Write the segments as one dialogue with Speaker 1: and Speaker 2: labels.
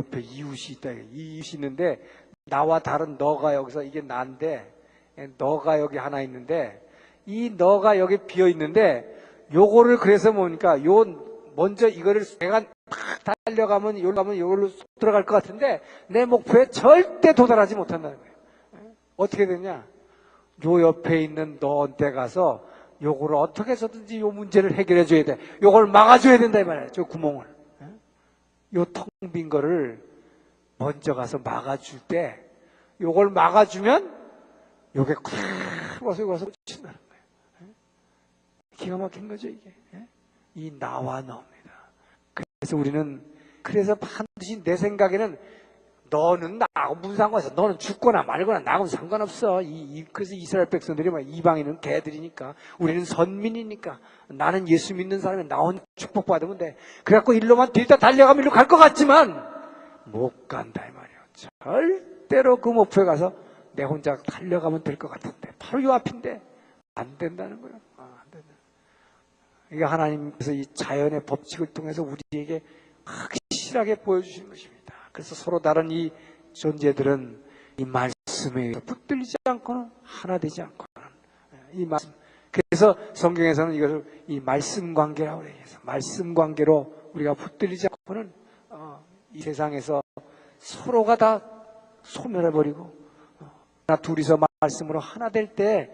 Speaker 1: 옆에 이웃이 있다. 이웃이 있는데 나와 다른 너가 여기서 이게 나인데 너가 여기 하나 있는데 이 너가 여기 비어 있는데 요거를 그래서 뭡니까? 먼저 이거를 내가 탁 달려가면 요걸로 들어갈 것 같은데 내 목표에 절대 도달하지 못한다는 거예요. 어떻게 되냐? 요 옆에 있는 너한테 가서 요거를 어떻게 해서든지 요 문제를 해결해 줘야 돼. 요걸 막아줘야 된다 이 말이에요. 저 구멍을. 요 텅 빈 거를 먼저 가서 막아줄 때 요걸 막아주면 요게 콱 와서 꽂힌다는 거예요. 기가 막힌 거죠 이게. 이 나와 너입니다. 그래서 우리는 반드시 내 생각에는 너는 나하고 무슨 상관없어. 너는 죽거나 말거나 나하고는 상관없어. 그래서 이스라엘 백성들이 막 이방인은 개들이니까 우리는 선민이니까 나는 예수 믿는 사람이 나 혼자 축복받으면 돼. 그래갖고 일로만 뒤에다 달려가면 일로 갈 것 같지만 못 간다 이 말이에요. 절대로 그 목표에 가서 내 혼자 달려가면 될 것 같은데 바로 요 앞인데 안 된다는 거예요. 안 된다. 이게 하나님께서 이 자연의 법칙을 통해서 우리에게 확실하게 보여주시는 것입니다. 그래서 서로 다른 이 존재들은 이 말씀에 붙들리지 않고는 하나 되지 않고는 이 말씀. 그래서 성경에서는 이것을 이 말씀 관계라고 해요. 말씀 관계로 우리가 붙들리지 않고는 이 세상에서 서로가 다 소멸해버리고 하나 둘이서 말씀으로 하나 될 때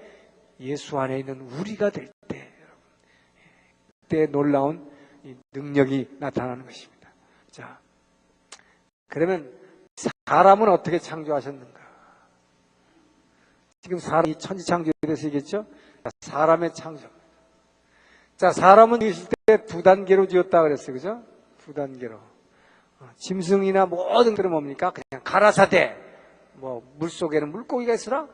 Speaker 1: 예수 안에 있는 우리가 될 때 그때 놀라운 이 능력이 나타나는 것입니다. 자, 그러면 사람은 어떻게 창조하셨는가? 지금 사람이 천지창조에 대해서 얘기했죠? 사람의 창조. 자, 사람은 있을 때 두 단계로 지었다 그랬어요. 그죠? 두 단계로. 짐승이나 모든 것들은 뭡니까? 그냥 가라사대. 물속에는 물고기가 있으라?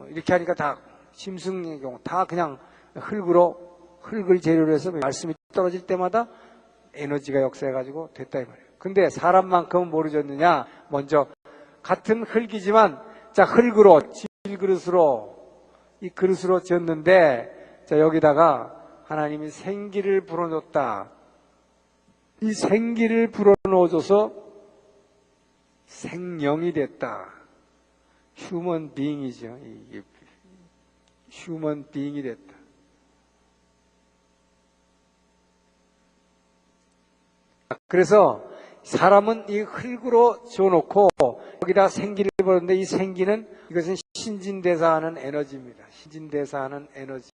Speaker 1: 이렇게 하니까 다 짐승의 경우 다 그냥 흙을 재료로 해서 말씀이 떨어질 때마다 에너지가 역사해가지고 됐다 이 말이에요. 근데 사람만큼은 모르셨느냐? 먼저 같은 흙이지만 자 흙으로 이 그릇으로 지었는데 자 여기다가 하나님이 생기를 불어넣었다. 이 생기를 불어넣어줘서 생명이 됐다. 휴먼 비잉이죠. 휴먼 비잉이 됐다. 그래서 사람은 이 흙으로 지어놓고 여기다 생기를 불었는데 이 생기는 이것은 신진대사하는 에너지입니다. 신진대사하는 에너지.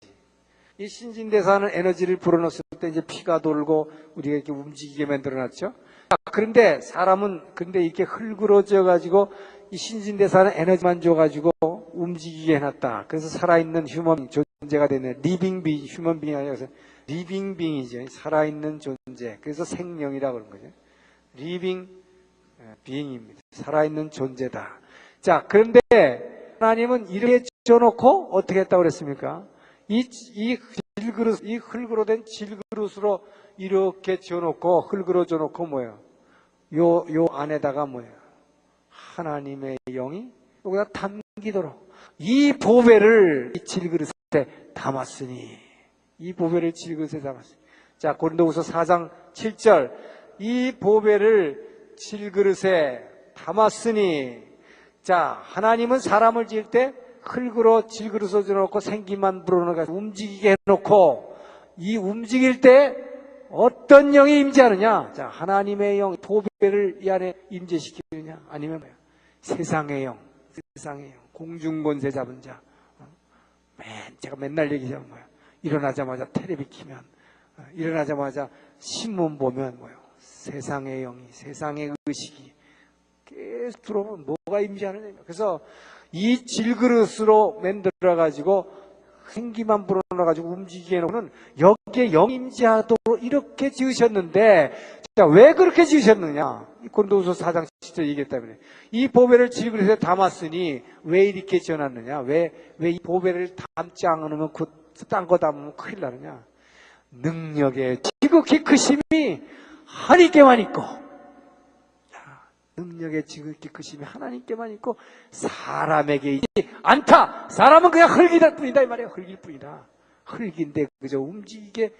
Speaker 1: 이 신진대사하는 에너지를 불어넣었을 때 이제 피가 돌고 우리가 이렇게 움직이게 만들어놨죠. 그런데 사람은 이렇게 흙으로 지어가지고 이 신진대사하는 에너지만 줘가지고 움직이게 해놨다. 그래서 살아있는 휴먼 존재가 되는 리빙 비 휴먼 빙이 아니라 리빙 빙이죠. 살아있는 존재. 그래서 생명이라고 그런 거죠. 리빙 빙입니다. 살아있는 존재다. 자, 그런데 하나님은 이렇게 지어놓고 어떻게 했다고 그랬습니까? 이 흙으로 된 질그릇으로 이렇게 지어놓고 흙으로 지어놓고 뭐예요? 요 안에다가 뭐예요? 하나님의 영이 여기다 담기도록 이 보배를 이 질그릇에 담았으니 이 보배를 질그릇에 담았으니 자 고린도후서 4장 7절 이 보배를 질그릇에 담았으니 자 하나님은 사람을 지을 때 흙으로 질그릇을 지어놓고 생기만 불어넣어서 움직이게 해놓고 이 움직일 때 어떤 영이 임재하느냐? 자 하나님의 영 보배를 이 안에 임재시키느냐? 아니면 뭐야? 세상의 영 공중권세 잡은 자 제가 맨날 얘기하면 뭐야? 일어나자마자 텔레비 키면 일어나자마자 신문 보면 뭐요? 세상의 영이 세상의 의식이 계속 들어오면 뭐가 임재하느냐? 그래서 이 질그릇으로 만들어가지고 생기만 불어넣어가지고 움직이게 해놓고는 여기에 영이 임재하도록 이렇게 지으셨는데 자, 왜 그렇게 지으셨느냐? 고린도후서 4장 10절 얘기했다 그래. 이 보배를 질그릇에 담았으니 왜 이렇게 지어놨느냐? 왜 이 보배를 담지 않으면 딴 거 담으면 큰일 나느냐? 능력의 지극히 크심이 하나님께만 있고 능력의 지극히 크심이 하나님께만 있고 사람에게 있지 않다. 사람은 그냥 흙일 뿐이다 이 말이에요. 흙일 뿐이다. 흙인데 그저 움직이게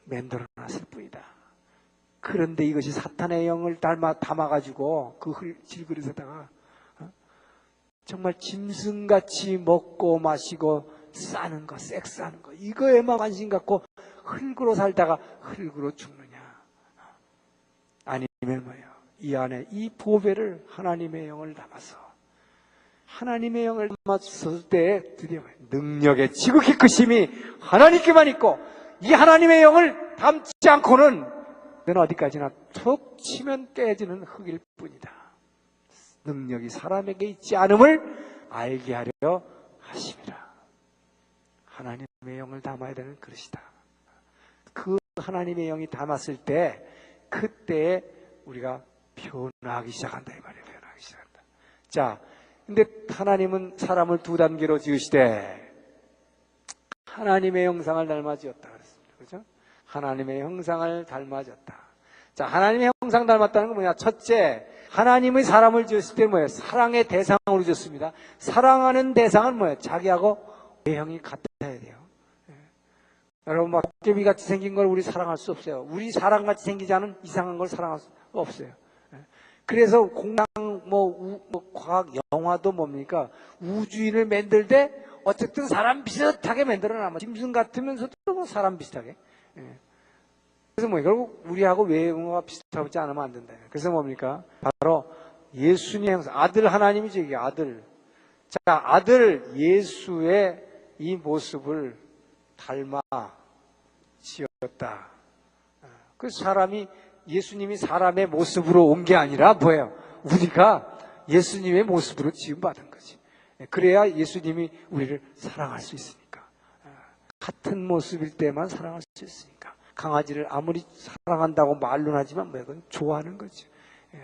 Speaker 1: 만들어놨을 뿐이다. 그런데 이것이 사탄의 영을 담아가지고 그 질그릇에다가 정말 짐승같이 먹고 마시고 싸는 거, 섹스하는 거, 이거에만 관심 갖고 흙으로 살다가 흙으로 죽느냐? 아니면 뭐예요? 이 안에 이 보배를 하나님의 영을 담아서 하나님의 영을 담았을 때 드디어 능력의 지극히 크심이 하나님께만 있고 이 하나님의 영을 담지 않고는 너는 어디까지나 툭 치면 깨지는 흙일 뿐이다. 능력이 사람에게 있지 않음을 알게 하려 하심이라. 하나님의 영을 담아야 되는 그릇이다. 그 하나님의 영이 담았을 때 그때에 우리가 변화하기 시작한다 이 말이에요. 변화하기 시작한다. 자, 근데 하나님은 사람을 두 단계로 지으시되 하나님의 형상을 닮아 지었다 그랬습니다. 그렇죠? 하나님의 형상을 닮아졌다. 자, 하나님의 형상 닮았다는 건 뭐냐? 첫째, 하나님의 사람을 지었을 때 뭐예요? 사랑의 대상으로 지었습니다. 사랑하는 대상은 뭐예요? 자기하고 외형이 같아야 돼요. 여러분, 막 도깨비같이 생긴 걸 우리 사랑할 수 없어요. 우리 사랑같이 생기지 않은 이상한 걸 사랑할 수 없어요. 그래서 공상, 과학, 영화도 뭡니까? 우주인을 만들 때 어쨌든 사람 비슷하게 만들어놔. 짐승 같으면서도 뭐 사람 비슷하게. 그래서 뭐 결국 우리하고 외형과 비슷하지 않으면 안 된다. 그래서 뭡니까? 바로 예수님의 형상, 아들 하나님이죠. 이게 아들. 자, 아들 예수의 이 모습을 닮아 지었다. 그 사람이 예수님이 사람의 모습으로 온 게 아니라 뭐예요? 우리가 예수님의 모습으로 지음받은 거지. 그래야 예수님이 우리를 사랑할 수 있으니까. 같은 모습일 때만 사랑할 수 있으니까. 강아지를 아무리 사랑한다고 말로는 하지만 뭐 이건 좋아하는 거죠.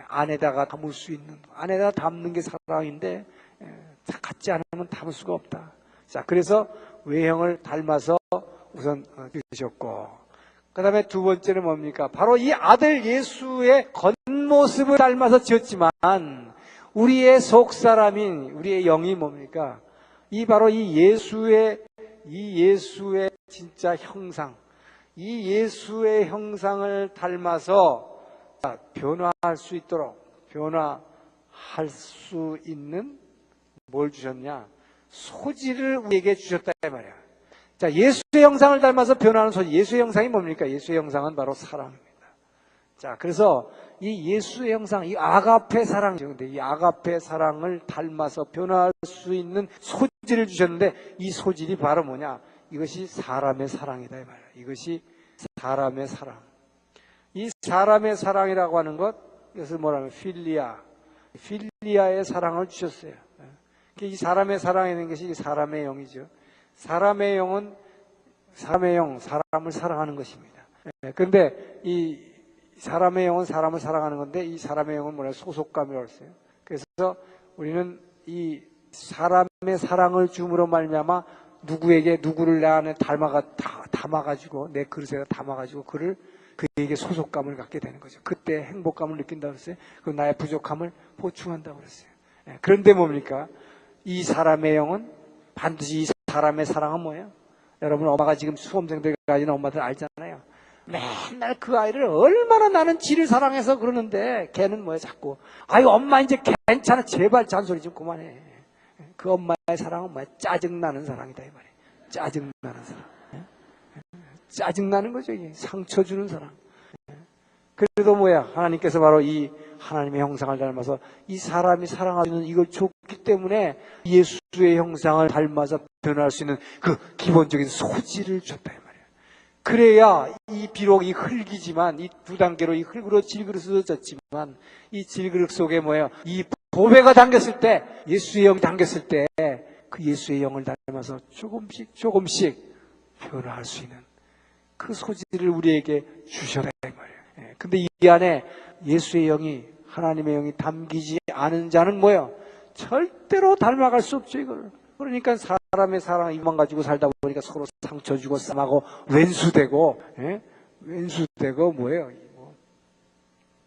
Speaker 1: 안에다가 담을 수 있는, 안에다가 담는 게 사랑인데 같지 않으면 담을 수가 없다. 자, 그래서 외형을 닮아서 우선 주셨고, 그 다음에 두 번째는 뭡니까? 바로 이 아들 예수의 겉모습을 닮아서 지었지만 우리의 속사람인 우리의 영이 뭡니까? 바로 이 예수의 진짜 형상, 이 예수의 형상을 닮아서 변화할 수 있도록 변화할 수 있는 뭘 주셨냐? 소질을 우리에게 주셨다 이 말이야. 자, 예수의 형상을 닮아서 변화하는 소질. 예수의 형상이 뭡니까? 예수의 형상은 바로 사랑입니다. 자, 그래서 이 예수의 형상, 이 아가페 사랑이죠. 근데 이 아가페 사랑을 닮아서 변화할 수 있는 소질을 주셨는데 이 소질이 바로 뭐냐? 이것이 사람의 사랑이다 이 말이야. 이것이 사람의 사랑. 이 사람의 사랑이라고 하는 것, 이것을 뭐라면 필리아의 사랑을 주셨어요. 이 사람의 사랑이라는 것이 사람의 영이죠. 사람의 영은 사람의 영, 사람을 사랑하는 것입니다. 그런데 이 사람의 영은 사람을 사랑하는 건데 이 사람의 영은 뭐냐? 소속감이라고 했어요. 그래서 우리는 이 사람의 사랑을 줌으로 말미암아 누구를 내 안에 담아가지고 내 그릇에 담아가지고 그에게 소속감을 갖게 되는 거죠. 그때 행복감을 느낀다고 그랬어요. 그 나의 부족함을 보충한다고 그랬어요. 그런데 뭡니까? 이 사람의 영은 반드시 이 사람의 사랑은 뭐예요? 여러분, 엄마가 지금 수험생들 가진 엄마들 알잖아요. 맨날 그 아이를 얼마나 나는 지를 사랑해서 그러는데 걔는 뭐야 자꾸 아유 엄마 이제 괜찮아 제발 잔소리 좀 그만해. 그 엄마의 사랑은 뭐야? 짜증나는 사랑이다 이 말이에요. 짜증나는 사랑. 짜증나는 거죠. 이게 상처 주는 사랑. 그래도 뭐야? 하나님께서 바로 이 하나님의 형상을 닮아서 이 사람이 사랑하는 이걸 줬기 때문에 예수의 형상을 닮아서 변화할 수 있는 그 기본적인 소질을 줬다 이 말이에요. 그래야 비록 이 흙이지만 이 두 단계로 이 흙으로 질그릇으로 졌지만 이 질그릇 속에 뭐예요? 이 보배가 담겼을 때 예수의 영이 담겼을 때 그 예수의 영을 닮아서 조금씩 변화할 수 있는 그 소질을 우리에게 주셨다 이 말이에요. 근데 이 안에 예수의 영이 하나님의 영이 담기지 않은 자는 뭐예요? 절대로 닮아갈 수 없죠 이걸. 그러니까 사람의 사랑 이만 가지고 살다 보니까 서로 상처 주고 싸움하고 왼수되고 뭐예요?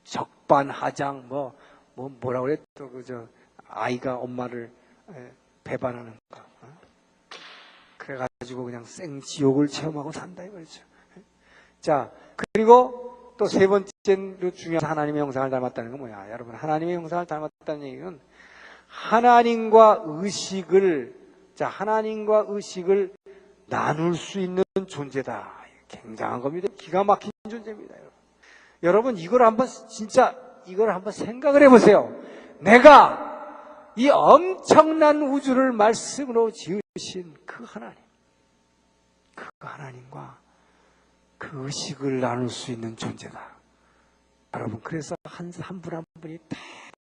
Speaker 1: 적반하장 뭐라 그래 또 아이가 엄마를 배반하는 거. 그래가지고 그냥 생지옥을 체험하고 산다 이거죠. 자, 그리고 또 세 번째로 중요한 하나님의 형상을 닮았다는 건 뭐냐? 여러분, 하나님의 형상을 닮았다는 얘기는 하나님과 의식을 나눌 수 있는 존재다. 굉장한 겁니다. 기가 막힌 존재입니다. 여러분, 이걸 한번 생각을 해보세요. 내가 이 엄청난 우주를 말씀으로 지으신 그 하나님과 그 의식을 나눌 수 있는 존재다. 여러분, 그래서 한 분 한 분이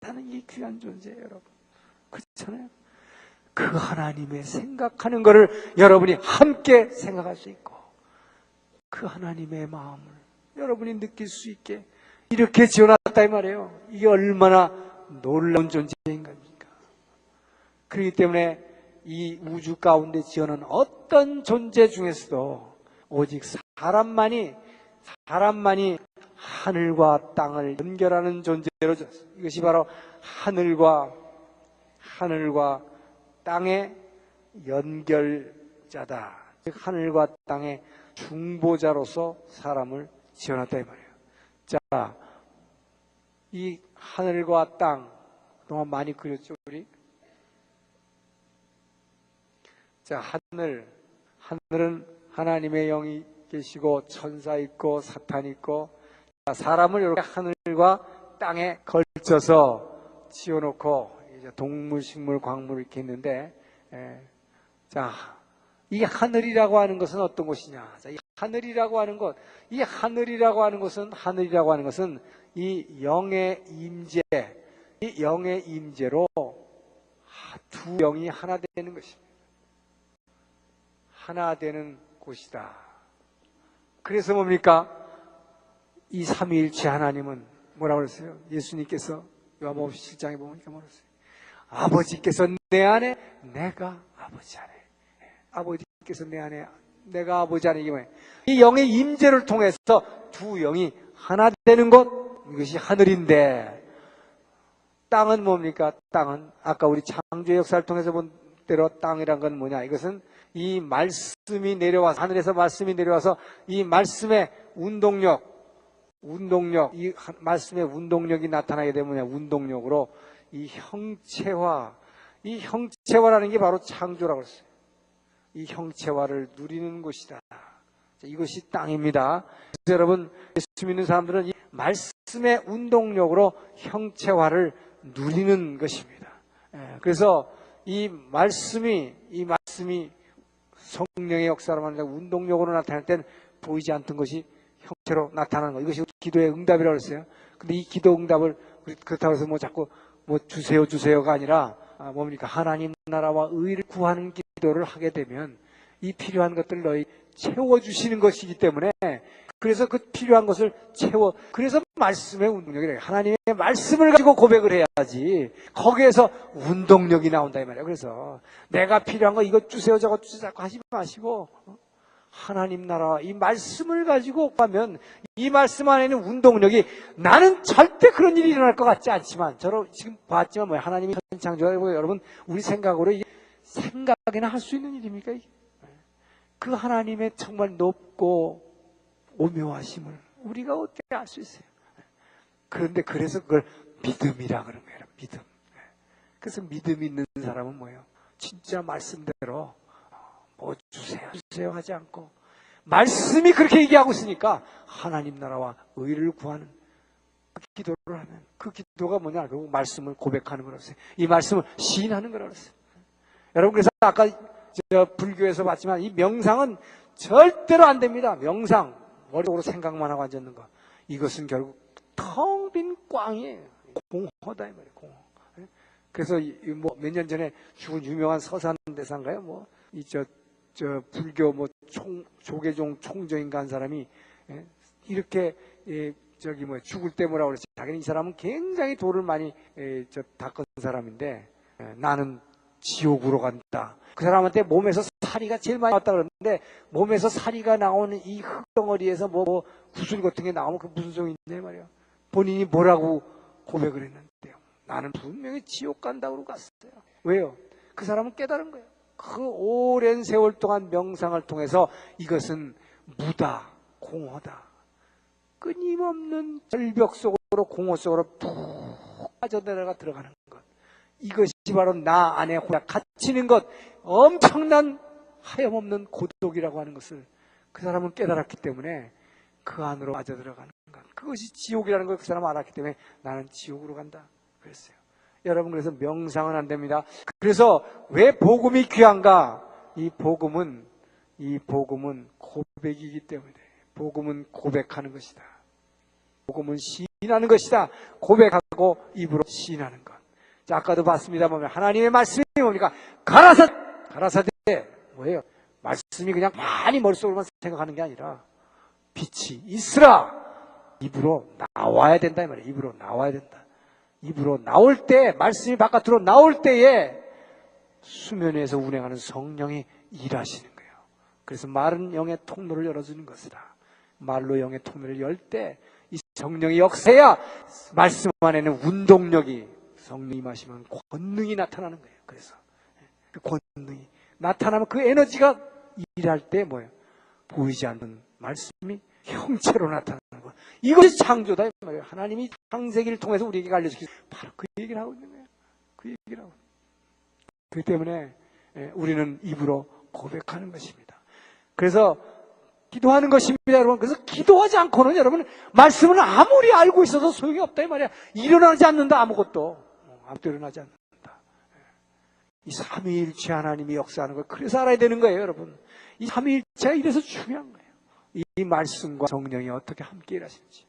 Speaker 1: 대단히 귀한 존재예요, 여러분. 그렇잖아요. 그 하나님의 생각하는 것을 여러분이 함께 생각할 수 있고, 그 하나님의 마음을 여러분이 느낄 수 있게 이렇게 지어놨다 이 말이에요. 이게 얼마나 놀라운 존재인 겁니까? 그렇기 때문에 이 우주 가운데 지어놓은 어떤 존재 중에서도 오직 사람만이 하늘과 땅을 연결하는 존재로 졌어요. 이것이 바로 하늘과 땅의 연결자다. 즉 하늘과 땅의 중보자로서 사람을 지어놨다 이 말이에요. 자, 이 하늘과 땅 그동안 많이 그렸죠, 우리? 자, 하늘은 하나님의 영이 계시고 천사 있고 사탄 있고, 사람을 이렇게 하늘과 땅에 걸쳐서 지어놓고 이제 동물, 식물, 광물 이렇게 있는데, 자, 이 하늘이라고 하는 것은 어떤 것이냐? 자, 이 하늘이라고 하는 것은 이 영의 임재로 두 영이 하나 되는 것입니다. 하나 되는 곳이다. 그래서 뭡니까? 이 삼위일체 하나님은 뭐라고 그랬어요? 예수님께서 요한복음 7장에 보면 뭐라고 그랬어요? 아버지께서 내 안에, 내가 아버지 안에. 아버지께서 내 안에, 내가 아버지 안에. 이게 뭐예요? 이 영의 임재를 통해서 두 영이 하나 되는 것, 이것이 하늘인데, 땅은 뭡니까? 땅은 아까 우리 창조의 역사를 통해서 본 대로 땅이란 건 뭐냐? 이것은 이 말씀이 내려와서, 하늘에서 말씀이 내려와서 이 말씀의 운동력, 이 말씀의 운동력이 나타나게 되면 운동력으로 이 형체화라는 게 바로 창조라고 했어요. 이 형체화를 누리는 곳이다. 이것이 땅입니다. 그래서 여러분, 예수 믿는 사람들은 이 말씀의 운동력으로 형체화를 누리는 것입니다. 그래서 이 말씀이 성령의 역사로 말하는 운동력으로 나타날 때는 보이지 않던 것이 형체로 나타나는 거. 이것이 기도의 응답이라고 했어요. 근데 이 기도 응답을 그렇다고 해서 자꾸 주세요가 아니라 뭡니까? 하나님 나라와 의를 구하는 기도를 하게 되면 이 필요한 것들 너희 채워주시는 것이기 때문에, 그래서 그 필요한 것을 그래서 말씀의 운동력이래요. 하나님의 말씀을 가지고 고백을 해야지 거기에서 운동력이 나온다 이 말이에요. 그래서 내가 필요한 거 이것 주세요 저것 주세요 자꾸 하지 마시고 하나님 나라 이 말씀을 가지고 가면 이 말씀 안에는 운동력이, 나는 절대 그런 일이 일어날 것 같지 않지만, 지금 봤지만 하나님이 창조하고 여러분 우리 생각으로 이게 생각이나 할 수 있는 일입니까? 이게? 그 하나님의 정말 높고 오묘하심을 우리가 어떻게 알 수 있어요? 그런데 그래서 그걸 믿음이라 그런 거예요. 믿음. 그래서 믿음 있는 사람은 뭐예요? 진짜 말씀대로 주세요 하지 않고 말씀이 그렇게 얘기하고 있으니까 하나님 나라와 의를 구하는 기도를 하면 그 기도가 뭐냐? 결국 말씀을 고백하는 거라서 이 말씀을 시인하는 거라고 했어요. 여러분, 그래서 아까 불교에서 봤지만 이 명상은 절대로 안 됩니다. 명상, 머릿속으로 생각만 하고 앉았는 거. 이것은 결국 텅 빈 꽝이에요. 공허다 이 말이에요. 공허. 그래서 몇 년 전에 죽은 유명한 서산대사인가요? 불교 조계종 총정인가 한 사람이 이렇게 죽을 때 뭐라고 그랬어요? 자기는 이 사람은 굉장히 돌을 많이 닦은 사람인데 나는 지옥으로 간다. 그 사람한테 몸에서 사리가 제일 많이 나왔다 그러는데, 몸에서 사리가 나오는 이 흙덩어리에서 구슬 같은 게 나오면 그 무슨 소용이 있냐 말이야. 본인이 뭐라고 고백을 했는데요. 나는 분명히 지옥 간다고 갔어요. 왜요? 그 사람은 깨달은 거예요. 그 오랜 세월 동안 명상을 통해서 이것은 무다, 공허다. 끊임없는 절벽 속으로 공허 속으로 푹 빠져들어가 들어가는 것. 이것이 바로 나 안에 혼자 갇히는 것, 엄청난 하염없는 고독이라고 하는 것을 그 사람은 깨달았기 때문에 그 안으로 빠져들어가는 것. 그것이 지옥이라는 걸 그 사람은 알았기 때문에 나는 지옥으로 간다 그랬어요. 여러분, 그래서 명상은 안 됩니다. 그래서 왜 복음이 귀한가? 이 복음은 고백이기 때문에, 복음은 고백하는 것이다. 복음은 시인하는 것이다. 고백하고 입으로 시인하는 것. 자, 아까도 봤습니다. 보면 하나님의 말씀이 뭡니까? 가라사대 뭐예요? 말씀이 그냥 많이 머릿속으로만 생각하는 게 아니라 빛이 있으라. 입으로 나와야 된다 이 말이에요. 입으로 나와야 된다. 입으로 나올 때, 말씀이 바깥으로 나올 때에 수면 위에서 운행하는 성령이 일하시는 거예요. 그래서 말은 영의 통로를 열어주는 것이다. 말로 영의 통로를 열 때 이 성령이 역사해야 말씀 안에는 운동력이, 성령이 마시면 권능이 나타나는 거예요. 그래서 그 권능이 나타나면 그 에너지가 일할 때 뭐예요? 보이지 않는 말씀이 형체로 나타나는 거예요. 이것이 창조다 이 말이에요. 하나님이 창세기를 통해서 우리에게 알려주기 바로 그 얘기를 하고 있는 거예요. 그 얘기를 하고. 그렇기 때문에 우리는 입으로 고백하는 것입니다. 그래서 기도하는 것입니다, 여러분. 그래서 기도하지 않고는 여러분 말씀을 아무리 알고 있어도 소용이 없다 이 말이야. 일어나지 않는다. 아무것도 일어나지 않는다. 이 삼위일체 하나님이 역사하는 걸 그래서 알아야 되는 거예요, 여러분. 이 삼위일체가 이래서 중요한 거예요. 이 말씀과 성령이 어떻게 함께 일하시는지.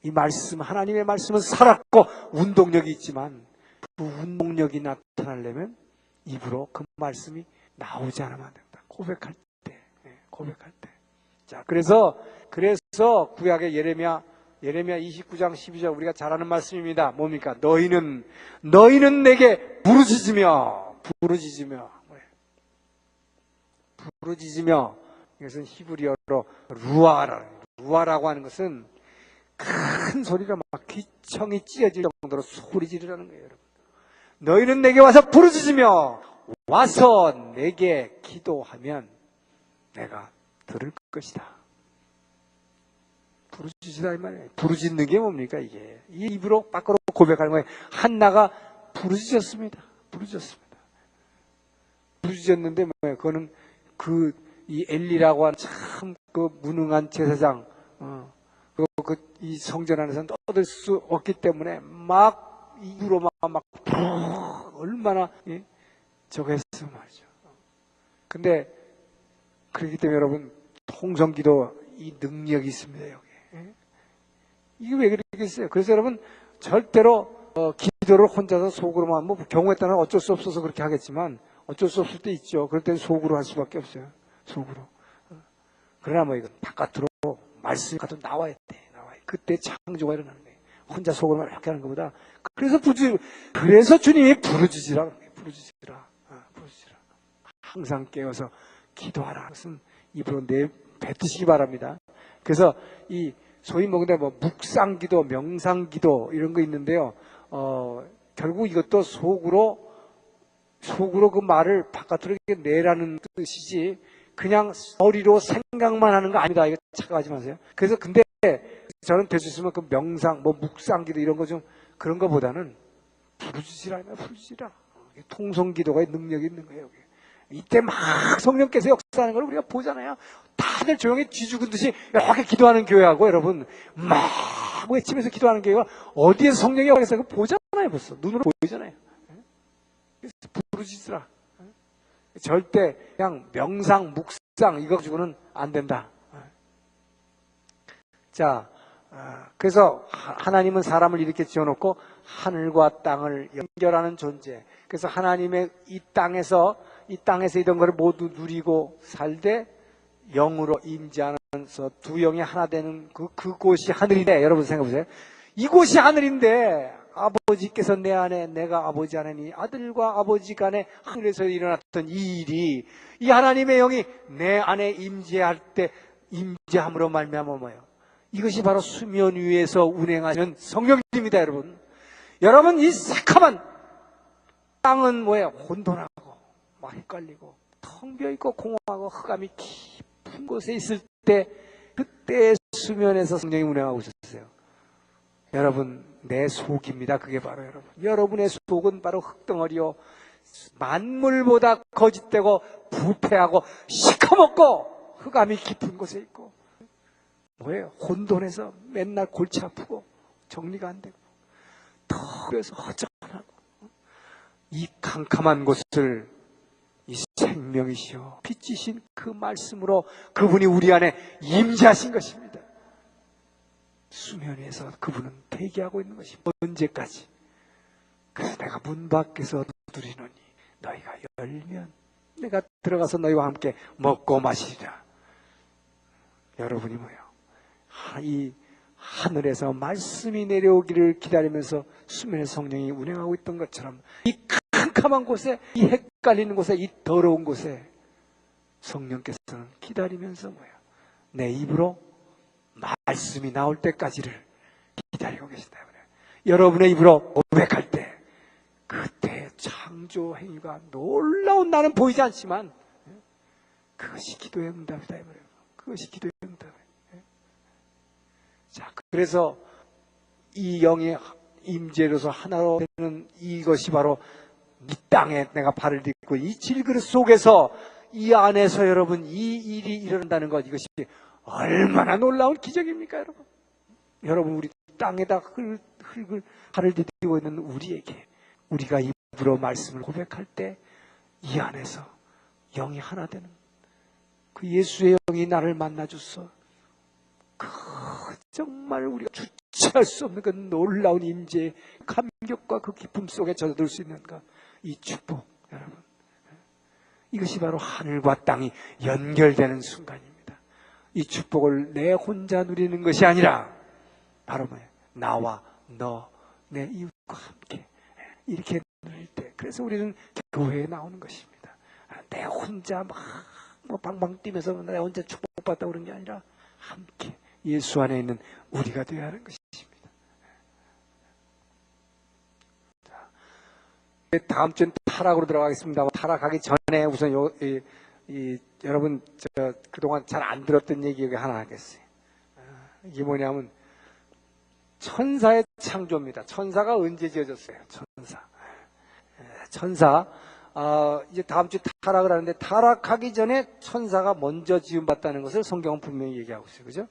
Speaker 1: 이 말씀, 하나님의 말씀은 살았고 운동력이 있지만 그 운동력이 나타나려면 입으로 그 말씀이 나오지 않으면 안 된다. 고백할 때. 자, 그래서 구약의 예레미야 29장 12절 우리가 잘 아는 말씀입니다. 뭡니까? 너희는 내게 부르짖으며 이것은 히브리어로 루아라고 하는 것은 큰 소리로 막 귀청이 찢어질 정도로 소리 지르라는 거예요, 여러분. 너희는 내게 와서 부르짖으며 와서 내게 기도하면 내가 들을 것이다. 부르짖으라 이 말이에요. 부르짖는 게 뭡니까 이게? 이 입으로 밖으로 고백하는 거예요. 한나가 부르짖었습니다. 부르짖었는데 뭐예요? 그거는 이 엘리라고 하는 참 그 무능한 제사장, 이 성전 안에서 떠들 수 없기 때문에 막 입으로만 막 얼마나 저거 했으면 말이죠. 근데 그렇기 때문에 여러분 통성기도 이 능력이 있습니다. 여기 이게 왜 그러겠어요? 그래서 여러분 절대로 기도를 혼자서 속으로만 뭐 경우에 따라 어쩔 수 없어서 그렇게 하겠지만 어쩔 수 없을 때 있죠. 그럴 때는 속으로 할 수밖에 없어요. 속으로. 그러나 뭐 이건 바깥으로 말씀이 바깥으로 나와야 돼. 그때 창조가 일어나는 거예요. 혼자 속으로만 이렇게 하는 것보다. 그래서 주님이 부르짖으라. 항상 깨어서 기도하라. 그것은 입으로 뱉으시기 바랍니다. 그래서 이 소위 뭐 묵상기도, 명상기도 이런 거 있는데요. 결국 이것도 속으로 그 말을 바깥으로 내라는 뜻이지 그냥 머리로 생각만 하는 거 아니다. 이거 착각하지 마세요. 그래서 근데 저는 될 수 있으면 그 명상, 묵상기도 이런 거 좀 그런 거보다는 부르짖으라. 통성기도가 능력이 있는 거예요. 여기. 이때 막 성령께서 역사하는 걸 우리가 보잖아요. 다들 조용히 쥐죽은 듯이 이렇게 기도하는 교회하고 여러분 막 외치면서 기도하는 교회가 어디에서 성령이 역사해서 보잖아요. 벌써 눈으로 보이잖아요. 그래서 부르짖으라. 절대 그냥 명상, 묵상 이거 가지고는 안 된다. 자, 그래서 하나님은 사람을 이렇게 지어놓고 하늘과 땅을 연결하는 존재. 그래서 하나님의 이 땅에서 이런 거를 모두 누리고 살되 영으로 임재하면서 두 영이 하나 되는 그곳이 하늘인데 여러분 생각해 보세요. 이곳이 하늘인데 아버지께서 내 안에 내가 아버지 안에니 아들과 아버지 간에 하늘에서 일어났던 이 일이 이 하나님의 영이 내 안에 임재할 때 임재함으로 말미암아 뭐예요? 이것이 바로 수면 위에서 운행하시는 성령님입니다, 여러분. 여러분 이 새카만 땅은 뭐예요? 혼돈하고 막 헷갈리고 텅 비어있고 공허하고 흑암이 깊은 곳에 있을 때 그 그때 수면에서 성령이 운행하고 있었어요. 여러분, 내 속입니다. 그게 바로 여러분. 여러분의 속은 바로 흙덩어리요. 만물보다 거짓되고 부패하고 시커멓고 흑암이 깊은 곳에 있고, 뭐예요? 혼돈해서 맨날 골치 아프고 정리가 안 되고 턱에서 허전하고, 이 캄캄한 곳을 이 생명이시여 빛이신 그 말씀으로 그분이 우리 안에 임재하신 것입니다. 수면 위에서 그분은 대기하고 있는 것입니다. 언제까지? 그래서 내가 문 밖에서 두드리노니 너희가 열면 내가 들어가서 너희와 함께 먹고 마시리라. 여러분이 뭐예요? 이 하늘에서 말씀이 내려오기를 기다리면서 수면의 성령이 운행하고 있던 것처럼 이 캄캄한 곳에, 이 헷갈리는 곳에, 이 더러운 곳에 성령께서는 기다리면서 뭐예요? 내 입으로 말씀이 나올 때까지를 기다리고 계신다. 여러분의 입으로 고백할 때 그때 창조 행위가 놀라운, 나는 보이지 않지만 그것이 기도의 응답이다. 그것이 기도의 응답이에요. 자, 그래서 이 영의 임재로서 하나로 되는 이것이 바로 이 땅에 내가 발을 딛고 이 질그릇 속에서 이 안에서 여러분 이 일이 일어난다는 것, 이것이 얼마나 놀라운 기적입니까, 여러분? 여러분, 우리 땅에다 흙을 발을 디디고 있는 우리에게, 우리가 입으로 말씀을 고백할 때 이 안에서 영이 하나 되는 그 예수의 영이 나를 만나줘서 그 정말 우리가 주체할 수 없는 그 놀라운 임재의 감격과 그 기쁨 속에 젖어들 수 있는가, 이 축복, 여러분, 이것이 바로 하늘과 땅이 연결되는 순간입니다. 이 축복을 내 혼자 누리는 것이 아니라 바로 뭐예요? 나와 너, 내 이웃과 함께 이렇게 누릴 때, 그래서 우리는 교회에 나오는 것입니다. 내 혼자 막 방방 뛰면서 내 혼자 축복받다 그런 게 아니라 함께 예수 안에 있는 우리가 되어야 하는 것입니다. 자, 다음 주엔 타락으로 들어가겠습니다. 타락하기 전에 우선 여러분 그동안 잘 안 들었던 얘기 여기 하나 하겠어요. 이게 뭐냐면 천사의 창조입니다. 천사가 언제 지어졌어요? 천사. 이제 다음 주 타락을 하는데, 타락하기 전에 천사가 먼저 지음받다는 것을 성경은 분명히 얘기하고 있어요. 그죠?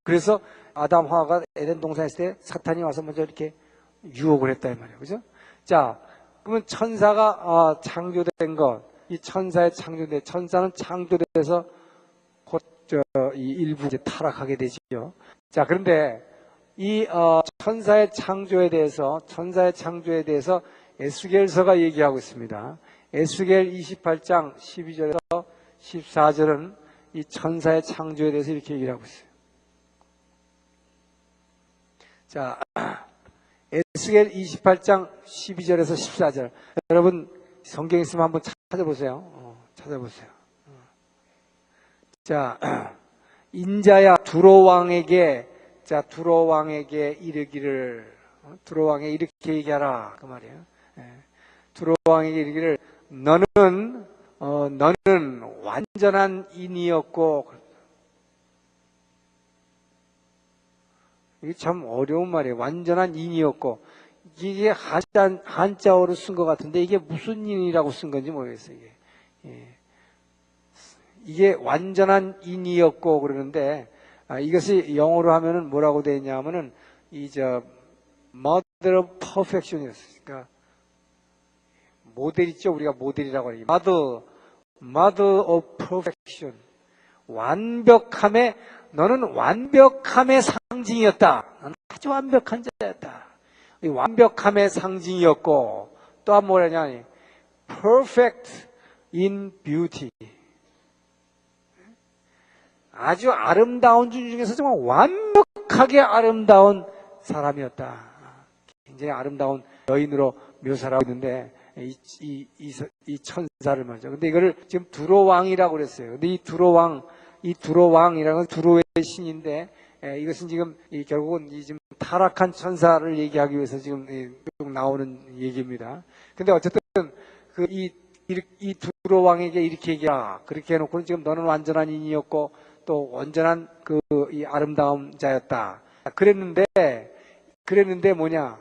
Speaker 1: 그래서 아담 하와가 에덴 동산에 있을 때 사탄이 와서 먼저 이렇게 유혹을 했다 이 말이에요. 그죠? 자, 그러면 천사가 창조된 것, 이 천사의 창조된, 천사는 창조돼서 곧 이 일부 이제 타락하게 되죠. 자, 그런데 이 천사의 창조에 대해서 에스겔서가 얘기하고 있습니다. 에스겔 28장 12절에서 14절은 이 천사의 창조에 대해서 이렇게 얘기를 하고 있어요. 자, 에스겔 28장 12절에서 14절. 여러분 성경 있으면 한번 찾아보세요. 찾아보세요. 자, 인자야 두로 왕에게 이르기를, 두로 왕에 이렇게 얘기하라 그 말이에요. 두로 왕에게 이르기를 너는 완전한 인이었고, 이게 참 어려운 말이에요. 완전한 인이었고, 이게 한자어로 쓴 것 같은데 이게 무슨 인이라고 쓴 건지 모르겠어요. 이게 완전한 인이었고 그러는데, 이것이 영어로 하면은 뭐라고 되어 있냐면은 mother of perfection이었어요. 그러니까 모델 있죠? 우리가 모델이라고 하는 mother of perfection. 너는 완벽함의 상징이었다. 너는 아주 완벽한 자였다. 이 완벽함의 상징이었고, 또 한 뭐라냐? perfect in beauty. 아주 아름다운 중 중에서 정말 완벽하게 아름다운 사람이었다. 굉장히 아름다운 여인으로 묘사를 하고 있는데, 이 천사를 말이죠. 근데 이거를 지금 두로 왕이라고 그랬어요. 근데 이 두로 왕이라는 건 두로의 신인데, 이것은 지금 결국은 지금 타락한 천사를 얘기하기 위해서 지금 나오는 얘기입니다. 근데 어쨌든 이 두로 왕에게 이렇게 얘기하라. 그렇게 해놓고는 지금 너는 완전한 인이었고, 또 온전한 이 아름다운 자였다. 그랬는데 뭐냐?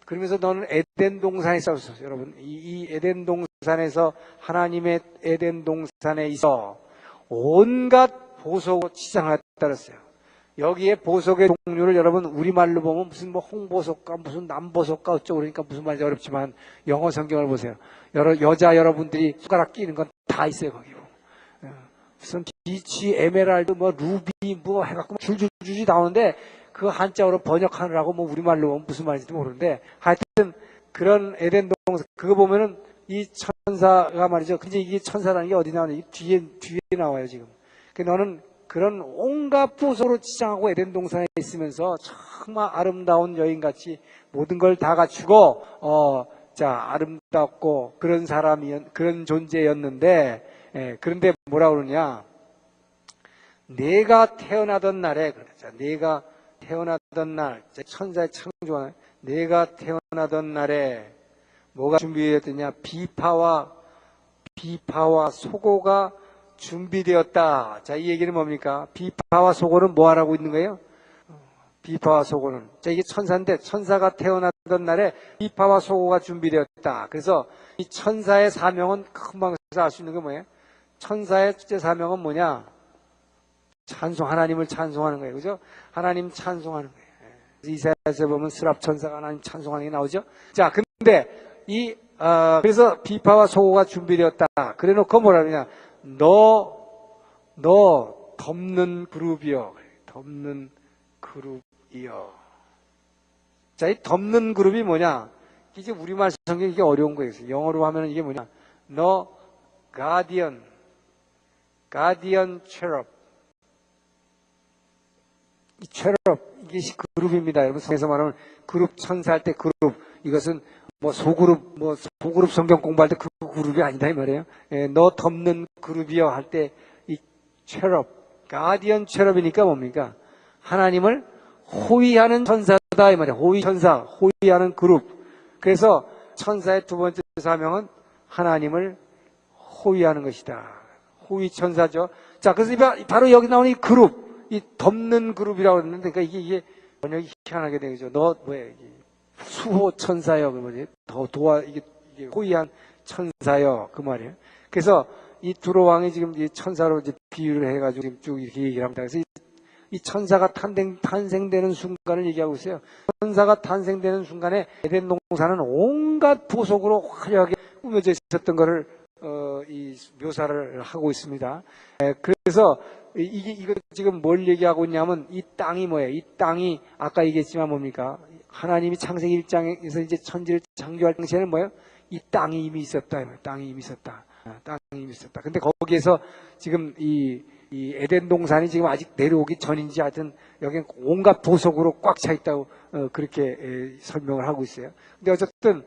Speaker 1: 그러면서 너는 에덴 동산에 있었어. 여러분, 이 에덴 동산에서 하나님의 에덴 동산에 있어 온갖 보석으로 치장하였다 그랬어요. 여기에 보석의 종류를 여러분 우리말로 보면 무슨 뭐 홍보석과 무슨 남보석과 어쩌고 그러니까 무슨 말인지 어렵지만 영어 성경을 보세요. 여자 여러분들이 숟가락 끼는 건 다 있어요. 거기 무슨 비치, 에메랄드, 뭐 루비 뭐 해갖고 줄줄줄이 나오는데 그 한자어로 번역하느라고 뭐 우리말로 보면 무슨 말인지 모르는데 하여튼 그런 에덴 동산 그거 보면은 이 천사가 말이죠. 근데 이게 천사라는 게 어디 나오냐? 뒤에 나와요 지금. 너는 그런 온갖 보석으로 치장하고 에덴 동산에 있으면서 정말 아름다운 여인같이 모든 걸 다 갖추고 아름답고 그런 그런 존재였는데 그런데 뭐라 그러냐? 내가 태어나던 날에 내가 태어나던 날 천사의 창조하는 내가 태어나던 날에 뭐가 준비되었느냐? 비파와 소고가 준비되었다. 자, 이 얘기는 뭡니까? 비파와 소고는 뭐 하라고 있는 거예요? 비파와 소고는. 자, 이게 천사인데, 천사가 태어나던 날에 비파와 소고가 준비되었다. 그래서 이 천사의 사명은 금방 알 수 있는 게 뭐예요? 천사의 첫째 사명은 뭐냐? 하나님을 찬송하는 거예요. 그죠? 하나님 찬송하는 거예요. 이사야서에 보면 스랍 천사가 하나님 찬송하는 게 나오죠? 자, 근데 그래서 비파와 소고가 준비되었다. 그래 놓고 뭐라 그러냐? 너 덮는 그룹이여. 덮는 그룹이여. 자, 이 덮는 그룹이 뭐냐? 이제 우리말 성경 이게 어려운 거예요. 영어로 하면 이게 뭐냐? 너 가디언 cherub. 이 cherub 이게 그룹입니다. 여러분 성에서 말하면 그룹 천사할 때 그룹 이것은 뭐 소그룹 성경 공부할 때 그 그룹이 아니다 이 말이에요. 너 덮는 그룹이여 할 때 이 cherub, 가디언 cherub이니까 뭡니까? 하나님을 호위하는 천사다 이 말이에요. 호위 천사, 호위하는 그룹. 그래서 천사의 두 번째 사명은 하나님을 호위하는 것이다. 호위 천사죠. 자, 그래서 바로 여기 나오는 이 그룹, 이 덮는 그룹이라고 했는데, 그러니까 이게 번역이 희한하게 되죠. 너 뭐야 이게 수호 천사여 그 말이에요. 이게 호위한 천사여 그 말이에요. 그래서 이 두로 왕이 지금 이 천사로 이제 비유를 해가지고 지금 쭉 이렇게 얘기를 합니다. 그래서 이 천사가 탄생되는 순간을 얘기하고 있어요. 천사가 탄생되는 순간에 에덴 동산은 온갖 보석으로 화려하게 꾸며져 있었던 것을 이 묘사를 하고 있습니다. 그래서 이거 지금 뭘 얘기하고 있냐면 이 땅이 뭐예요? 이 땅이 아까 얘기했지만 뭡니까? 하나님이 창세기 1장에서 이제 천지를 창조할 당시에는 뭐예요? 이 땅이 이미 있었다. 땅이 이미 있었다. 땅이 이미 있었다. 근데 거기에서 지금 이 에덴 동산이 지금 아직 내려오기 전인지 하여튼 여기는 온갖 보석으로 꽉 차 있다고 그렇게 설명을 하고 있어요. 근데 어쨌든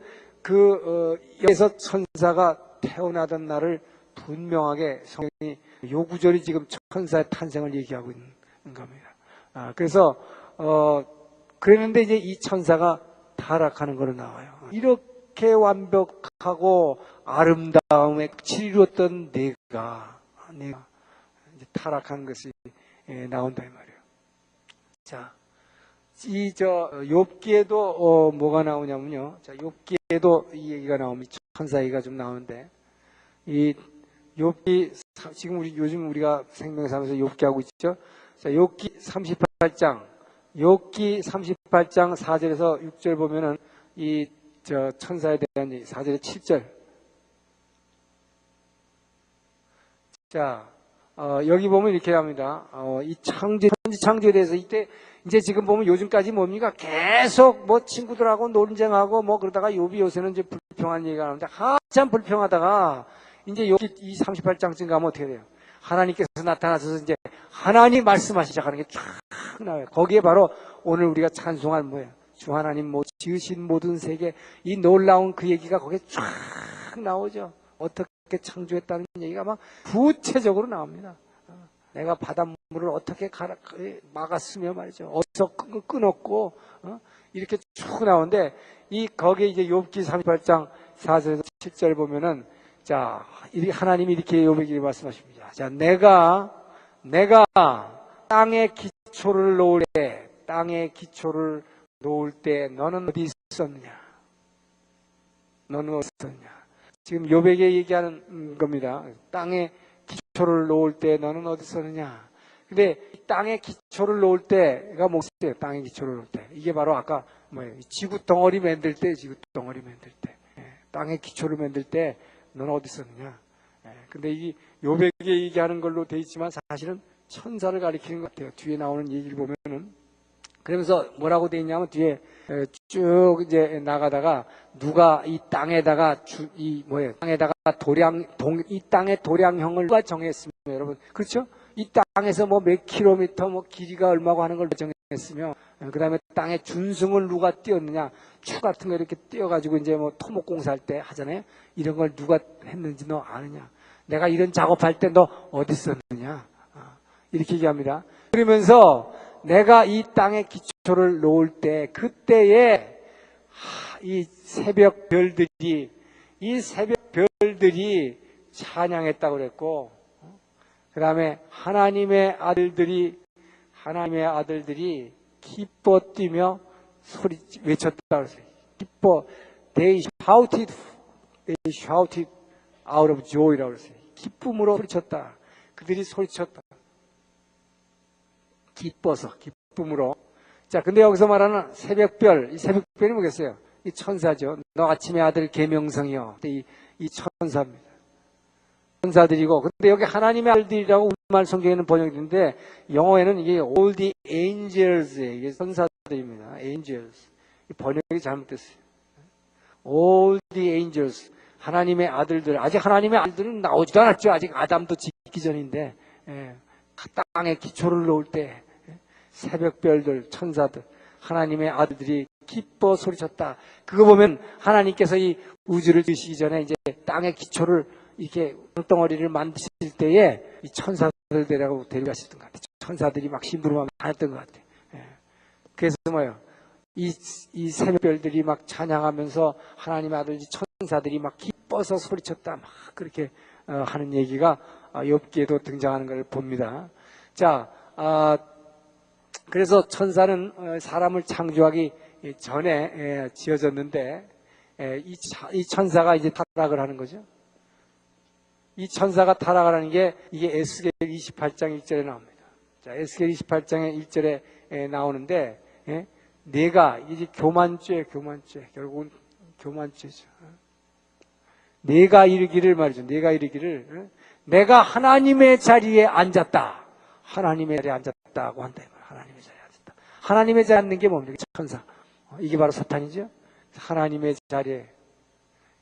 Speaker 1: 여기서 천사가 태어나던 날을 분명하게 성경이 요 구절이 지금 천사의 탄생을 얘기하고 있는 겁니다. 그래서 그랬는데 이제 이 천사가 타락하는 걸로 나와요. 이렇게 완벽하고 아름다움에 끝을 이루었던 내가 이제 타락한 것이 나온다 이 말이에요. 자, 욥기에도 뭐가 나오냐면요. 자, 욥기에도 이 얘기가 나옵니다. 천사 얘기가 좀 나오는데 이 욥기 지금 요즘 우리가 생명사면서 욥기 하고 있죠. 자, 욥기 38장 4절에서 6절 보면은 천사에 대한 4절에 7절. 자, 여기 보면 이렇게 합니다. 이 창조에 대해서 이때 이제 지금 보면 요즘까지 뭡니까? 계속 뭐 친구들하고 논쟁하고 뭐 그러다가 욥이 요새는 이제 불평한 얘기가 나오는데 한참 불평하다가 이제 욥기 이 38장쯤 가면 어떻게 돼요? 하나님께서 나타나셔서 이제 하나님 말씀하시기 시작하는 게 쫙 나와요. 거기에 바로 오늘 우리가 찬송할 뭐예요? 주 하나님 지으신 모든 세계 이 놀라운 그 얘기가 거기에 쫙 나오죠. 어떻게 창조했다는 얘기가 막 구체적으로 나옵니다. 내가 바닷물을 어떻게 막았으며 말이죠. 어디서 끊었고 이렇게 쭉 나오는데 거기에 이제 욥기 38장 4절에서 7절 보면은 자, 하나님이 이렇게 욥에게 말씀하십니다. 자, 내가 내가 땅에 기초를 놓을 때, 땅에 기초를 놓을 때 너는 어디 있었느냐? 너는 어디 있었느냐? 지금 욥에게 얘기하는 겁니다. 땅에 기초를 놓을 때 너는 어디 있었느냐? 근데 땅에 기초를 놓을 때가 뭐예요? 땅에 기초를 놓을 때. 이게 바로 아까 뭐예요? 지구 덩어리 만들 때, 지구 덩어리 만들 때. 땅에 기초를 만들 때 너는 어디 있었느냐? 근데 이 욥에게 얘기하는 걸로 돼 있지만 사실은 천사를 가리키는 것 같아요. 뒤에 나오는 얘기를 보면은. 그러면서 뭐라고 돼 있냐면 뒤에 쭉 이제 나가다가 누가 이 땅에다가 땅에다가 이 땅의 도량형을 누가 정했으면 여러분 그렇죠? 이 땅에서 뭐 몇 킬로미터 뭐 길이가 얼마고 하는 걸 정했으며 그 다음에 땅의 준승을 누가 띄었느냐 축 같은 거 이렇게 띄어가지고 이제 뭐 토목공사할 때 하잖아요. 이런 걸 누가 했는지 너 아느냐? 내가 이런 작업할 때 너 어디 있었느냐? 이렇게 얘기합니다. 그러면서 내가 이 땅에 기초를 놓을 때 그때에 이 새벽 별들이 찬양했다고 그랬고 그 다음에 하나님의 아들들이 기뻐 뛰며 외쳤다고 그랬어요. 기뻐 they shouted out of joy라고 그랬어요. 기쁨으로 소리쳤다. 그들이 소리쳤다. 기쁨으로. 자, 근데 여기서 말하는 새벽별, 이 새벽별이 뭐겠어요? 이 천사죠. 너 아침의 아들 계명성이요. 이 천사입니다. 천사들이고, 근데 여기 하나님의 아들들이라고 우리말 성경에는 번역이 되는데, 영어에는 이게 all the angels, 이게 천사들입니다. angels. 이 번역이 잘못됐어요. all the angels. 하나님의 아들들. 아직 하나님의 아들들은 나오지도 않았죠. 아직 아담도 짓기 전인데, 땅에 기초를 놓을 때, 새벽별들, 천사들, 하나님의 아들들이 기뻐 소리쳤다. 그거 보면 하나님께서 이 우주를 지으시기 전에 이제 땅의 기초를 이렇게 땅덩어리를 만드실 때에 이 천사들 데려가셨던 것 같아요. 천사들이 막 심부름하면 다녔던 것 같아요. 그래서 뭐예요? 이 새벽별들이 막 찬양하면서 하나님의 아들 천사들이 막 기뻐서 소리쳤다. 막 그렇게 하는 얘기가 욥기에도 등장하는 걸 봅니다. 자, 그래서 천사는 사람을 창조하기 전에 지어졌는데 이 천사가 이제 타락을 하는 거죠. 이 천사가 타락을 하는 게 이게 에스겔 28장 1절에 나옵니다. 자, 에스겔 28장의 1절에 나오는데 내가 이제 교만죄 결국은 교만죄죠. 내가 이르기를 말이죠. 내가 하나님의 자리에 앉았다. 하나님의 자리에 앉았다고 한다. 하나님의 자리에 앉았다. 하나님의 자리에 앉는 게 뭡니까? 천사. 이게 바로 사탄이죠. 하나님의 자리에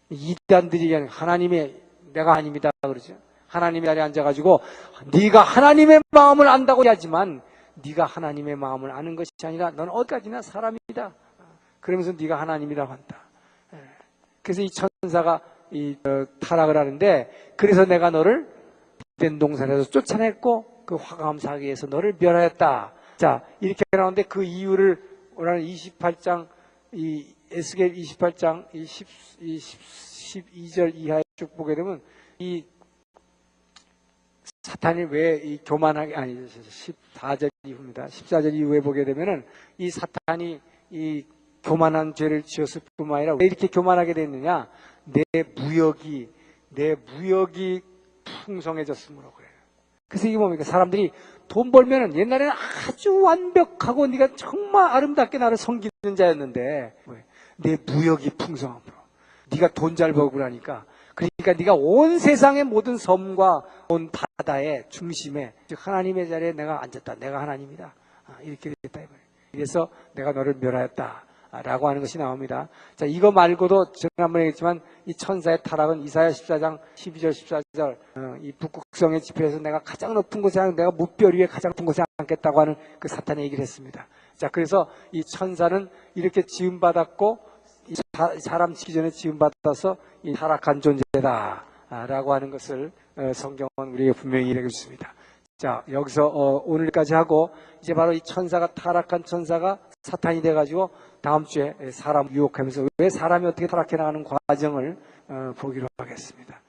Speaker 1: 이단들이 얘기하는 하나님의 내가 아닙니다 그러죠. 하나님의 자리에 앉아가지고 네가 하나님의 마음을 안다고 하지만 네가 하나님의 마음을 아는 것이 아니라 너는 어디까지나 사람이다. 그러면서 네가 하나님이라고 한다. 그래서 이 천사가 타락을 하는데 그래서 내가 너를 된 동산에서 쫓아냈고 그 화감 사기에서 너를 멸하였다. 자, 이렇게 나오는데 그 이유를 오늘 28장 이 에스겔 28장 12절 이하에 쭉 보게 되면 이 사탄이 왜 이 교만하게 14절 이후입니다. 14절 이후에 보게 되면은 이 사탄이 이 교만한 죄를 지었을 뿐만 아니라 왜 이렇게 교만하게 됐느냐? 내 무역이 풍성해졌으므로 그래요. 그래서 이게 뭡니까? 사람들이 돈 벌면은 옛날에는 아주 완벽하고 네가 정말 아름답게 나를 섬기는 자였는데 내 무역이 풍성함으로 네가 돈 잘 벌고 나니까 그러니까 네가 온 세상의 모든 섬과 온 바다의 중심에 즉 하나님의 자리에 내가 앉았다. 내가 하나님이다. 이렇게 됐다. 그래서 내가 너를 멸하였다. 라고 하는 것이 나옵니다. 자, 이거 말고도 지난번에 얘기했지만 이 천사의 타락은 이사야 14장 12절 14절 이 북극성의 지표에서 내가 가장 높은 곳에 내가 무별 위에 가장 높은 곳에 앉겠다고 하는 그 사탄의 얘기를 했습니다. 자, 그래서 이 천사는 이렇게 지음받았고 사람 지기 전에 지음받아서 이 타락한 존재다 라고 하는 것을 성경은 우리에게 분명히 얘기해 주십니다. 자, 여기서 오늘까지 하고 이제 바로 이 천사가 타락한 천사가 사탄이 돼가지고 다음 주에 사람 유혹하면서 왜 사람이 어떻게 타락해 나가는 과정을 보기로 하겠습니다.